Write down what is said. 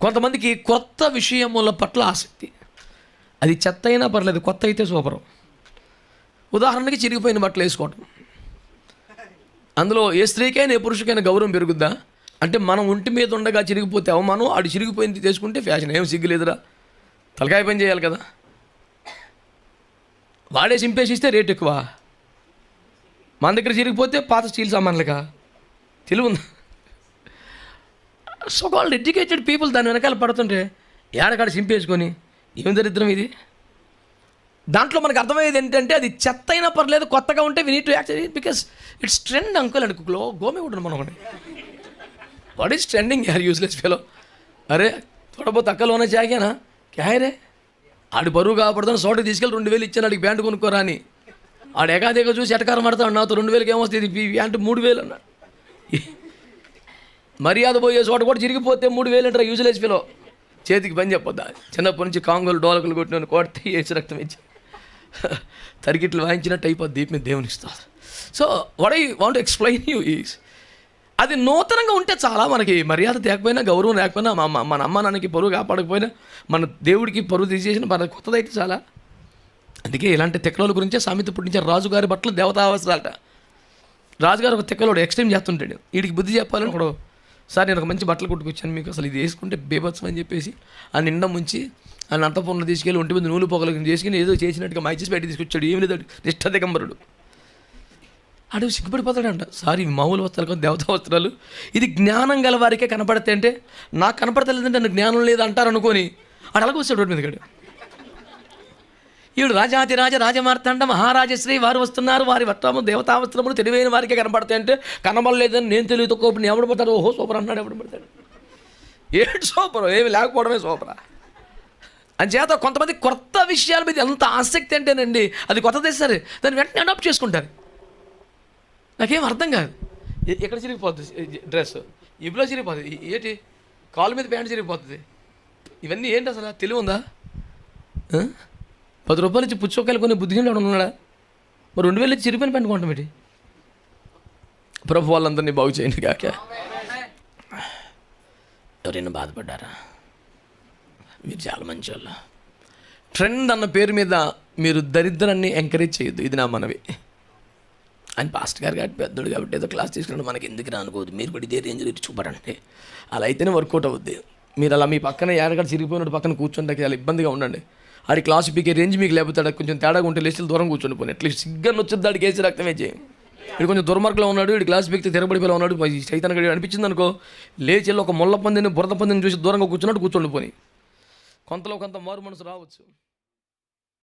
కొంతమందికి కొత్త విషయముల పట్ల ఆసక్తి. అది చెత్త అయినా పర్లేదు, కొత్త అయితే సూపరం. ఉదాహరణకి చిరిగిపోయిన బట్టలు వేసుకోవటం. అందులో ఏ స్త్రీకైనా ఏ పురుషుకైనా గౌరవం పెరుగుద్దా? అంటే మనం ఒంటి మీద ఉండగా చిరిగిపోతే అవమానం, ఆడు చిరిగిపోయింది తీసుకుంటే ఫ్యాషన్. ఏం సిగ్గులేదురా, తలకాయ పని చేయాలి కదా. వాడే సింపేసి ఇస్తే రేట్ ఎక్కువ. మన దగ్గర చిరిగిపోతే పాత స్టీల్ సామాన్లుగా తెలివి ఉందా? సో కాల్డ్ ఎడ్యుకేటెడ్ పీపుల్ దాని వెనకాల పడుతుంటే ఏడకాడ సింపేసుకొని ఏం దరిద్రం ఇది. దాంట్లో మనకు అర్థమయ్యేది ఏంటంటే అది చెత్త అయినా పర్లేదు, కొత్తగా ఉంటే we need to act because it's trend uncle. And గోమే ఉంటుంది మనం. వాట్ ఈస్ ట్రెండింగ్ యార్ యూస్లెస్ ఫెలో. అరే తోడబోతు అక్కలోనే చాగానా క్యారే. ఆడి బరువు కాపాడుతాను చోటకి తీసుకెళ్ళి 2000 ఇచ్చాను, ఆడికి ప్యాంటు కొనుక్కోరా అని. ఆడు ఎగాదేగా చూసి ఎటకారం ఆడతాడు, నాతో 2000కి ఏమొస్తుంది ప్యాంటు 3000 అన్నాడు. మర్యాద పోయే చోట కూడా చిరిగిపోతే 3000 అంటారా యూజ్లెస్ ఫెలో. చేతికి పని చెప్పొద్దా? చిన్నప్పటి నుంచి కాంగోలు డోలకులు కొట్టిన కొడితే వేసి రక్తం ఇచ్చి తరిగిట్లు వాయించినట్టు అయిపోద్ది దీపం మీద దేవుని ఇస్తారు. So what I want explain you is, అది నూతనంగా ఉంటే చాలా. మనకి మర్యాద తేకపోయినా, గౌరవం లేకపోయినా, మన అమ్మ నాన్నకి పరువు కాపాడకపోయినా, మన దేవుడికి పరువు తీసేసిన మన కొత్తదైతే చాలా. అందుకే ఇలాంటి తెక్కలోల గురించే సామెత పుట్టించారు. రాజుగారి బట్టలు దేవతా అవసరాలట. రాజుగారు ఒక తెక్కలోడు ఎక్స్ట్రీమ్ చేస్తుంటాడు. వీడికి బుద్ధి చెప్పాలని ఒకడు, సార్ నేను ఒక మంచి బట్టలు కొట్టుకొచ్చాను మీకు, అసలు ఇది వేసుకుంటే బేబత్సం అని చెప్పేసి ఆ నిండా ముంచి ఆ అంతపూర్ణ తీసుకెళ్ళి ఒంటి మీద నూలు పొగలు చేసుకుని ఏదో చేసినట్టుగా మైచేసి బయట తీసుకొచ్చాడు. ఏమి లేదు, నిష్ఠ దిగంబరుడు. అడుగు సిగ్గుపడిపోతాడంట. సార్ ఇవి మామూలు వస్త్రాలు కాదు, దేవతా వస్త్రాలు. ఇది జ్ఞానం గల వారికే కనపడతాయి అంటే నాకు కనపడతలేదంటే నాకు జ్ఞానం లేదు అంటారు అనుకొని అటు అలాగ వస్తాడు రోడ్డు మీద గడు. ఈవిడు రాజాతిరాజ రాజమార్తాండ మహారాజశ్రీ వారు వస్తున్నారు, వారి వస్త్రము దేవతా వస్త్రములు తెలివైన వారికే కనపడతాయి అంటే కనబడలేదని నేను తెలివి తక్కువ ఎవడు పడతాడు? ఓహో సూపర్ అన్నాడు. ఎవడు పడతాడు? ఏడు సూపర్, ఏమి లేకపోవడమే సూపరా. అంచేత కొంతమంది కొత్త విషయాల మీద ఎంత ఆసక్తి అంటేనండి, అది కొత్తదే సరే దాన్ని వెంటనే అడాప్ట్ చేసుకుంటారు. నాకేం అర్థం కాదు. ఎక్కడ చిరిగిపోతుంది డ్రెస్, ఇబ్బులో చిరిగిపోతుంది, ఏంటి కాలు మీద ప్యాంట్ చిరిగిపోతుంది. ఇవన్నీ ఏంటి అసలు తెలివి ఉందా? 10 రూపాయలు ఇచ్చి పుచ్చకాయలు కొన్ని బుద్ధిగా ఉన్నాడా? మరి 2000 ఇచ్చి చిరిగిపోయిన ప్యాంట్ కొంటాం ఏంటి? ప్రభు వాళ్ళందరినీ బాగు చేయండి కాక. ఎవరైనా బాధపడ్డారా? మీరు చాలా మంచి వాళ్ళ. ట్రెండ్ అన్న పేరు మీద మీరు దరిద్రాన్ని ఎంకరేజ్ చేయొద్దు. ఇది నా మనవి. ఆయన పాస్టర్ గారు కాబట్టి పెద్దోడు కాబట్టి ఏదో క్లాస్ తీసుకున్నాడు, మనకి ఎందుకు రానుకోవద్దు, మీరు కూడా ఇదే రేంజ్లో చూపడండి. అలా అయితేనే వర్కౌట్ అవుద్ది. మీరు అలా మీ పక్కన ఏడగడ చిరిగిపోయినట్టు పక్కన కూర్చుంటే చాలా ఇబ్బందిగా ఉండండి. ఆడి క్లాసు పీకే రేంజ్ మీకు లేకపోతే కొంచెం తేడాగా ఉంటే లేచి దూరం కూర్చొని పోయి అట్లీస్ట్ సిగ్గర్ వచ్చేది దాడికి వేసి రక్తమే చేయి. ఇక్కడ కొంచెం దుర్మార్గంలో ఉన్నాడు, వీడి క్లాస్ పీకితే తిరగబడిపోయి ఉన్నాడు, చైతన్య గడి అనిపించింది అనుకో, లేచి ఒక ముళ్ళ పందిని బురద పందిని చూసి దూరంగా కూర్చున్నట్టు కూర్చొని పోయి కొంతలో కొంత మారు మనసు రావచ్చు.